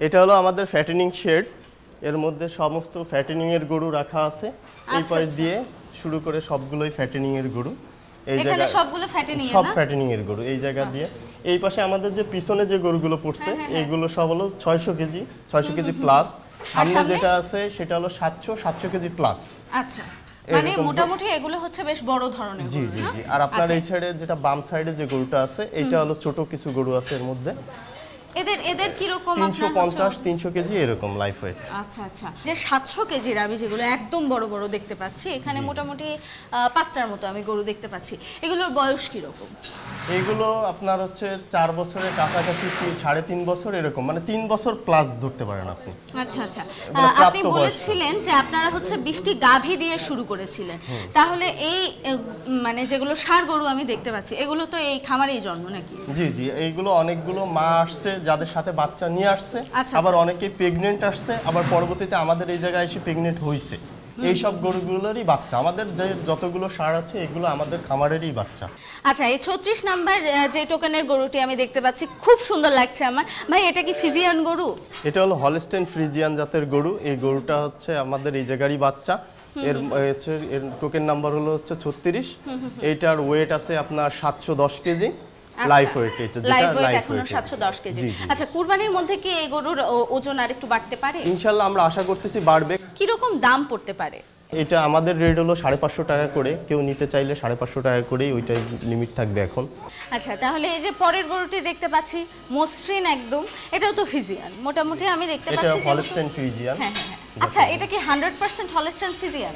এটা হলো আমাদের ফ্যাটেনিং শেড, এর মধ্যে সমস্ত ফ্যাটেনিং এর গরু রাখা আছে। এই পাশ দিয়ে শুরু করে সবগুলোই ফ্যাটেনিং এর গরু। এই এখানে সবগুলো ফ্যাটেনিং এর না? সব ফ্যাটেনিং এর গরু এই জায়গা দিয়ে। এই পাশে আমাদের যে পিছনে যে গরুগুলো পড়ছে এইগুলো সব হলো 600 কেজি, 600 কেজি প্লাস। সামনে যেটা আছে সেটা হলো 700 কেজি প্লাস। আচ্ছা, মানে মোটামুটি এগুলো হচ্ছে বেশ বড় ধরনের গরু। জি জি জি। আর আপনার এই সাইডে যেটা বাম সাইডে যে গরুটা আছে এটা হলো ছোট কিছু গরু আছে এর মধ্যে। এদের কি রকম? 350 300 কেজি এরকম লাইফ ওয়েট। আচ্ছা আচ্ছা, যে 700 কেজির আমি যেগুলো একদম বড় বড় দেখতে পাচ্ছি, এখানে মোটামুটি 5টার মতো আমি গরু দেখতে পাচ্ছি। এগুলোর বয়স কি রকম? এগুলো আপনার হচ্ছে 4 বছরের কাছাকাছি, 3.5 বছর এরকম, মানে 3 বছর প্লাস ধরতে পারেন আপনি। আচ্ছা আচ্ছা, আপনি বলেছিলেন যে আপনারা হচ্ছে 20টি গাভী দিয়ে শুরু করেছিলেন, তাহলে এই মানে যেগুলো ষাঁড় গরু আমি দেখতে পাচ্ছি এগুলো তো এই খামারেই জন্ম নাকি? জি জি, এইগুলো অনেকগুলো মা আসছে যাদের সাথে বাচ্চা নিয়ে আসছে, আবার অনেকে প্রেগনেন্ট আসছে, আবার পরবর্তীতে আমাদের এই জায়গায় এসে প্রেগনেন্ট হয়েছে। এই সব গরুগুলোরই বাচ্চা, আমাদের যে যতগুলো ষাঁড় আছে এগুলো আমাদের খামারেরই বাচ্চা। আচ্ছা, এই 36 নাম্বার যে টোকেনের গরুটি আমি দেখতে পাচ্ছি খুব সুন্দর লাগছে আমার। ভাই এটা কি ফ্রিজিয়ান গরু? এটা হলো হলস্টেইন ফ্রিজিয়ান জাতের গরু। এই গরুটা হচ্ছে আমাদের এই জায়গারই বাচ্চা। এর টোকেন নাম্বার হলো হচ্ছে 36। এইটার ওয়েট আছে আপনার 710 কেজি লাইফ ওয়েট। এটা যেটা লাইফ ওয়েট এখনো 710 কেজি। আচ্ছা, কুরবানির মধ্যে কি এই গরুর ওজন আর একটু বাড়তে পারে? ইনশাআল্লাহ আমরা আশা করতেছি বাড়বে। কি রকম দাম পড়তে পারে? এটা আমাদের রেট হলো 550 টাকা করে, কেউ নিতে চাইলে 550 টাকা করেই ওইটাই লিমিট থাকবে এখন। আচ্ছা, তাহলে এই যে পরের গরুটি দেখতে পাচ্ছি মসৃণ একদম, এটাও তো ফ্রিজিয়ান মোটামুটি আমি দেখতে পাচ্ছি। এটা হলস্টেইন ফ্রিজিয়ান। হ্যাঁ হ্যাঁ। আচ্ছা, এটা কি 100% হলস্টেইন ফ্রিজিয়ান?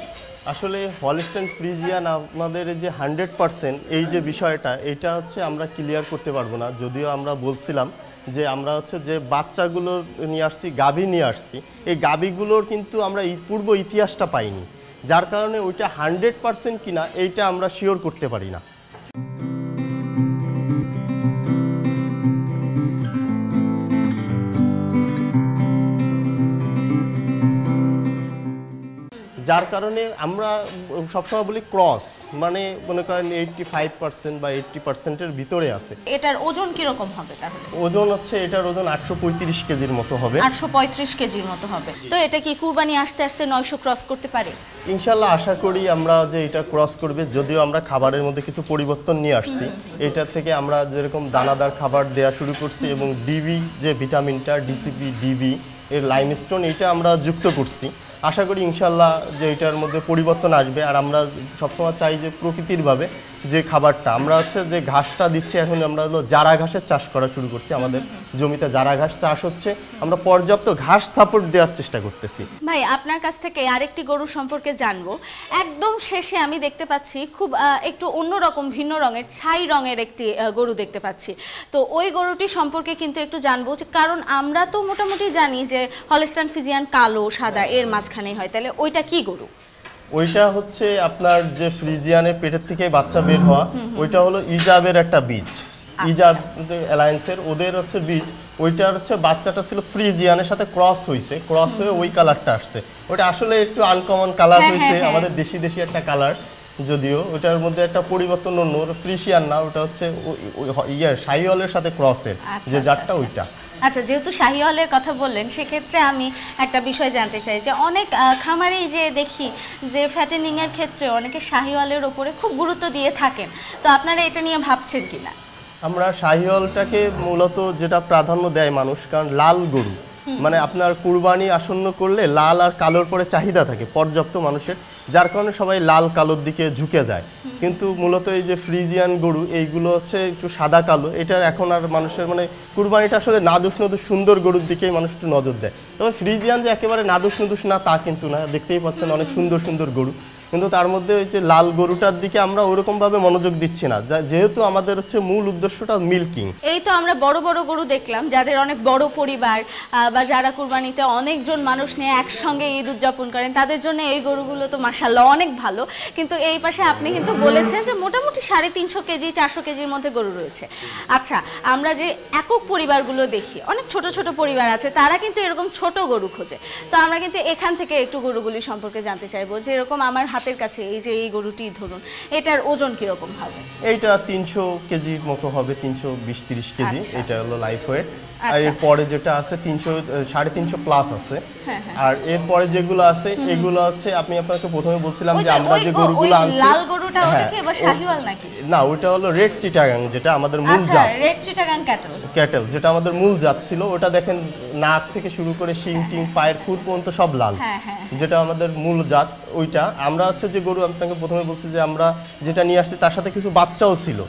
আসলে হলস্টেইন ফ্রিজিয়ান আমাদের যে 100% এই যে বিষয়টা, এটা হচ্ছে আমরা ক্লিয়ার করতে পারবো না। যদিও আমরা বলছিলাম যে আমরা হচ্ছে যে বাচ্চাগুলো নিয়ে আসছি, গাভী নিয়ে আসছি, এই গাভীগুলোর কিন্তু আমরা পূর্ব ইতিহাসটা পাইনি, যার কারণে ওইটা 100% কিনা এইটা আমরা শিওর করতে পারি না। যার কারণে আমরা সবসময় বলি ক্রস, মানে মনে করেন 85% বা 80%-এর ভিতরে আছে। এটার ওজন কি রকম হবে তাহলে? ওজন হচ্ছে এটার ওজন 835 কেজির মতো হবে। 835 কেজির মতো হবে। তো এটা কি কুরবানি আসতে আসতে 900 ক্রস করতে পারে? ইনশাআল্লাহ আশা করি আমরা যে এটা ক্রস করবে। যদিও আমরা খাবারের মধ্যে কিছু পরিবর্তন নিয়ে আসছি, এটা থেকে আমরা যেরকম দানাদার খাবার দেয়া শুরু করছি এবং ডিবি যে ভিটামিনটা, ডিসিপি ডিবি এর লাইমস্টোন, এটা আমরা যুক্ত করছি। আশা করি ইনশাআল্লাহ যে এটার মধ্যে পরিবর্তন আসবে। আর আমরা সবসময় চাই যে প্রকৃতিরভাবে যে খাবারটা আমরা হচ্ছে যে ঘাসটা দিচ্ছি, এখন আমরা হলো জারা ঘাসের চাষ করা শুরু করছি। আমাদের জমিতে জারা ঘাস চাষ হচ্ছে, আমরা পর্যাপ্ত ঘাস সাপোর্ট দেওয়ার চেষ্টা করতেছি। ভাই, আপনার কাছ থেকে আরেকটি গরু সম্পর্কে জানবো। একদম শেষে আমি দেখতে পাচ্ছি খুব একটু অন্যরকম ভিন্ন রঙের ছাই রঙের একটি গরু দেখতে পাচ্ছি। তো ওই গরুটি সম্পর্কে কিন্তু একটু জানবো, কারণ আমরা তো মোটামুটি জানি যে হলস্টেইন ফ্রিজিয়ান কালো সাদা এর মাঝখানে হয়, তাহলে ওইটা কি গরু? ওইটা হচ্ছে আপনার যে ফ্রিজিয়ানের পেটের থেকে বাচ্চা বের হওয়া, ওইটা হলো ইজাবের একটা বীজ। ইজাব অ্যালায়েন্সের ওদের হচ্ছে বীজ। ওইটার হচ্ছে বাচ্চাটা ছিল ফ্রিজিয়ানের সাথে ক্রস হয়েছে, ক্রস হয়ে ওই কালারটা আসছে। ওটা আসলে একটু আনকমন কালার হয়েছে, আমাদের দেশি দেশি একটা কালার। যদিও ওটার মধ্যে একটা পরিবর্তন অন্য, ফ্রিশিয়ান না, ওটা হচ্ছে শাহিওয়ালের সাথে ক্রসের যে জাতটা ওইটা। আচ্ছা, যেহেতু শাহিওয়ালের কথা বললেন, সেক্ষেত্রে আমি একটা বিষয় জানতে চাই যে অনেক খামারেই যে দেখি যে ফ্যাটেনিংয়ের ক্ষেত্রে অনেকে শাহিওয়ালের ওপরে খুব গুরুত্ব দিয়ে থাকেন, তো আপনারা এটা নিয়ে ভাবছেন কিনা? আমরা শাহিওয়ালটাকে মূলত যেটা প্রাধান্য দেয় মানুষ, কারণ লাল গরু, মানে আপনার কুরবানি আসন্ন করলে লাল আর কালোর পরে চাহিদা থাকে পর্যাপ্ত মানুষের, যার কারণে সবাই লাল কালোর দিকে ঝুঁকে যায়। কিন্তু মূলত এই যে ফ্রিজিয়ান গরু এইগুলো হচ্ছে একটু সাদা কালো, এটার এখন আর মানুষের মানে কুরবানিটা আসলে নাদুস নদুস সুন্দর গরুর দিকেই মানুষ একটু নজর দেয়। তবে ফ্রিজিয়ান যে একেবারে নাদুস নদুস না তা কিন্তু না, দেখতেই পাচ্ছেন অনেক সুন্দর সুন্দর গরু, কিন্তু তার মধ্যে ওই যে লাল গরুটার দিকে আমরা ওরকমভাবে মনোযোগ দিচ্ছি না, যেহেতু আমাদের হচ্ছে মূল উদ্দেশ্যটা মিল্কিং। এই তো আমরা বড় বড় গরু দেখলাম, যাদের অনেক বড় পরিবার বা যারা কুরবানিতে অনেকজন মানুষ নিয়ে একসঙ্গে ঈদ উদযাপন করেন, তাদের জন্য এই গরুগুলো তো মাশাআল্লাহ অনেক ভালো। কিন্তু এই পাশে আপনি কিন্তু বলেছেন যে মোটামুটি 350 কেজি 400 কেজির মধ্যে গরু রয়েছে। আচ্ছা, আমরা যে একক পরিবারগুলো দেখি, অনেক ছোট ছোট পরিবার আছে, তারা কিন্তু এরকম ছোট গরু খোঁজে। তো আমরা কিন্তু এখান থেকে একটু গরুগুলি সম্পর্কে জানতে চাইবো, যে এরকম আমার হাতের কাছে এই যে এই গরুটি ধরুন, এটার ওজন কি রকম হবে? এইটা 300 কেজির মতো হবে, 320-30 কেজি। এটা হলো লাইফ ওয়েট। আর আচ্ছা। এরপরে যেটা আছে 300 350 প্লাস আছে। হ্যাঁ, হ্যাঁ। আর এরপরে যেগুলো আছে এগুলো হচ্ছে আমি আপনাকে প্রথমে বলছিলাম ওই যে আমরা যে গরুগুলো আনছি, লাল গরুটা ওটা হ্যাঁ, কি এবার শাহিওয়াল নাকি? না ওইটা হলো রেড চিটাগাং, যেটা আমাদের মূল আচ্ছা, জাত রেড চিটাগাং ক্যাটল। ক্যাটেল, যেটা আমাদের মূল জাত ছিল। ওটা দেখেন নাক থেকে শুরু করে শিং টিং পায়ের খুর পর্যন্ত সব লাল, হ্যাঁ, হ্যাঁ। যেটা আমাদের মূল জাত ওইটা। আমরা হচ্ছে যে গরু আপনাকে প্রথমে বলছি যে আমরা যেটা নিয়ে আসছি তার সাথে কিছু বাচ্চাও ছিল,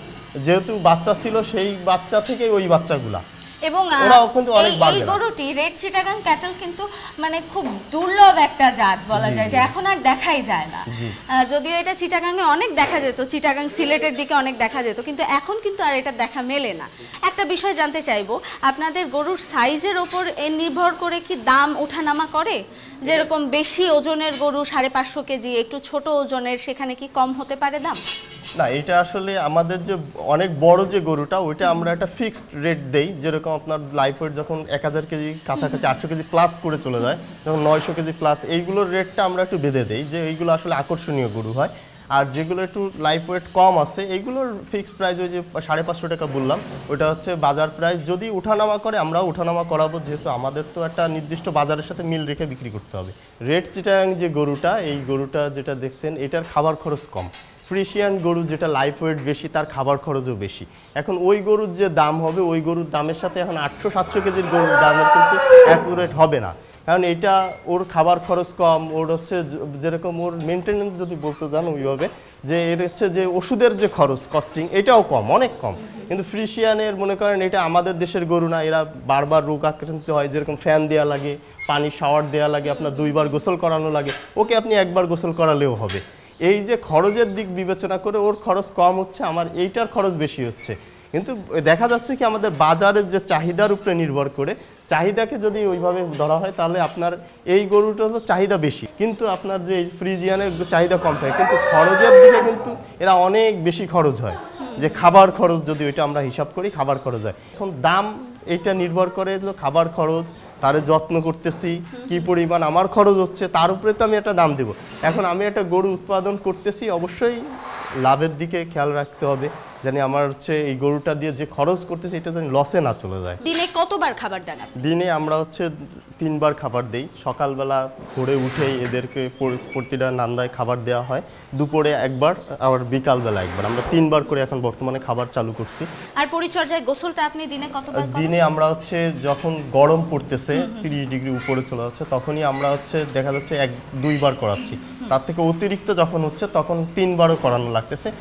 যেহেতু বাচ্চা ছিল সেই বাচ্চা থেকে ওই বাচ্চাগুলা এবং ওরাও কিন্তু অনেক এই বাড়বে না। গরুটি রেড চিটাগাং ক্যাটল কিন্তু মানে খুব দুর্লভ একটা জাত বলা যায়, যে এখন আর দেখাই যায় না। যদিও এটা চিটাগাংয়ে অনেক দেখা যেত, চিটাগাং সিলেটের দিকে অনেক দেখা যেত, কিন্তু এখন কিন্তু আর এটা দেখা মেলে না। একটা বিষয় জানতে চাইবো, আপনাদের গরুর সাইজের ওপর নির্ভর করে কি দাম ওঠানামা করে? যেরকম বেশি ওজনের গরু 550 কেজি, একটু ছোট ওজনের সেখানে কি কম হতে পারে দাম? না, এটা আসলে আমাদের যে অনেক বড় যে গরুটা ওইটা আমরা একটা ফিক্সড রেট দেই। যেরকম আপনার লাইফ ওয়েট যখন 1000 কেজি কাছাকাছি 800 কেজি প্লাস করে চলে যায়, যখন 900 কেজি প্লাস, এইগুলোর রেটটা আমরা একটু বেঁধে দেই যে এইগুলো আসলে আকর্ষণীয় গরু হয়। আর যেগুলো একটু লাইফ ওয়েট কম আছে এইগুলোর ফিক্সড প্রাইস ওই যে 550 টাকা বললাম, ওটা হচ্ছে বাজার প্রাইস। যদি উঠানামা করে আমরাও উঠানামা করাবো, যেহেতু আমাদের তো একটা নির্দিষ্ট বাজারের সাথে মিল রেখে বিক্রি করতে হবে। রেড চিটাগাং যে গরুটা, এই গরুটা যেটা দেখছেন এটার খাবার খরচ কম। ফ্রিশিয়ান গরু যেটা লাইফ ওয়েট বেশি, তার খাবার খরচও বেশি। এখন ওই গরুর যে দাম হবে, ওই গরুর দামের সাথে এখন 800-700 কেজির গরুর দামের কিন্তু অ্যাকুরেট হবে না, কারণ এটা ওর খাবার খরচ কম। ওর হচ্ছে যেরকম ওর মেনটেনেন্স যদি বলতে যান ওইভাবে, যে এর হচ্ছে যে ওষুধের যে খরচ কস্টিং এটাও কম, অনেক কম। কিন্তু ফ্রিশিয়ানের মনে করেন এটা আমাদের দেশের গরু না, এরা বারবার রোগ আক্রান্ত হয়, যেরকম ফ্যান দেওয়া লাগে, পানি শাওয়ার দেওয়া লাগে, আপনার 2 বার গোসল করানো লাগে, ওকে আপনি 1 বার গোসল করালেও হবে। এই যে খরচের দিক বিবেচনা করে ওর খরচ কম হচ্ছে, আমার এইটার খরচ বেশি হচ্ছে। কিন্তু দেখা যাচ্ছে কি আমাদের বাজারের যে চাহিদার উপরে নির্ভর করে, চাহিদাকে যদি ওইভাবে ধরা হয় তাহলে আপনার এই গরুটা হলো চাহিদা বেশি, কিন্তু আপনার যে এই ফ্রিজিয়ানের চাহিদা কম থাকে, কিন্তু খরচের দিকে কিন্তু এরা অনেক বেশি খরচ হয়। যে খাবার খরচ যদি ওইটা আমরা হিসাব করি, খাবার খরচ হয়। এখন দাম এটা নির্ভর করে হলো খাবার খরচ, তার যত্ন করতেছি কি পরিমাণ আমার খরচ হচ্ছে, তার উপরে তো আমি একটা দাম দেব। এখন আমি একটা গরু উৎপাদন করতেছি, অবশ্যই লাভের দিকে খেয়াল রাখতে হবে, জানি আমার হচ্ছে এই গরুটা দিয়ে যে খরচ করতেছি এটা যেন লসে না চলে যায়। দিনে কতবার খাবার দেন? দিনে আমরা হচ্ছে 3 বার খাবার দেই। সকালবেলা ভোরে উঠেই এদেরকে প্রতিটা নান্দায় খাবার দেওয়া হয়, দুপুরে একবার, আবার বিকালবেলা একবার। আমরা 3 বার করে এখন বর্তমানে খাবার চালু করছি। আর পরিচর্যায় গোসলটা আপনি দিনে কতবার করেন? দিনে আমরা হচ্ছে যখন গরম পড়তেছে 30 ডিগ্রি উপরে চলে যাচ্ছে, তখনই আমরা হচ্ছে দেখা যাচ্ছে 1-2 বার করাচ্ছি। তার থেকে অতিরিক্ত যখন হচ্ছে তখন 3 বারও করানো লাগতেছে।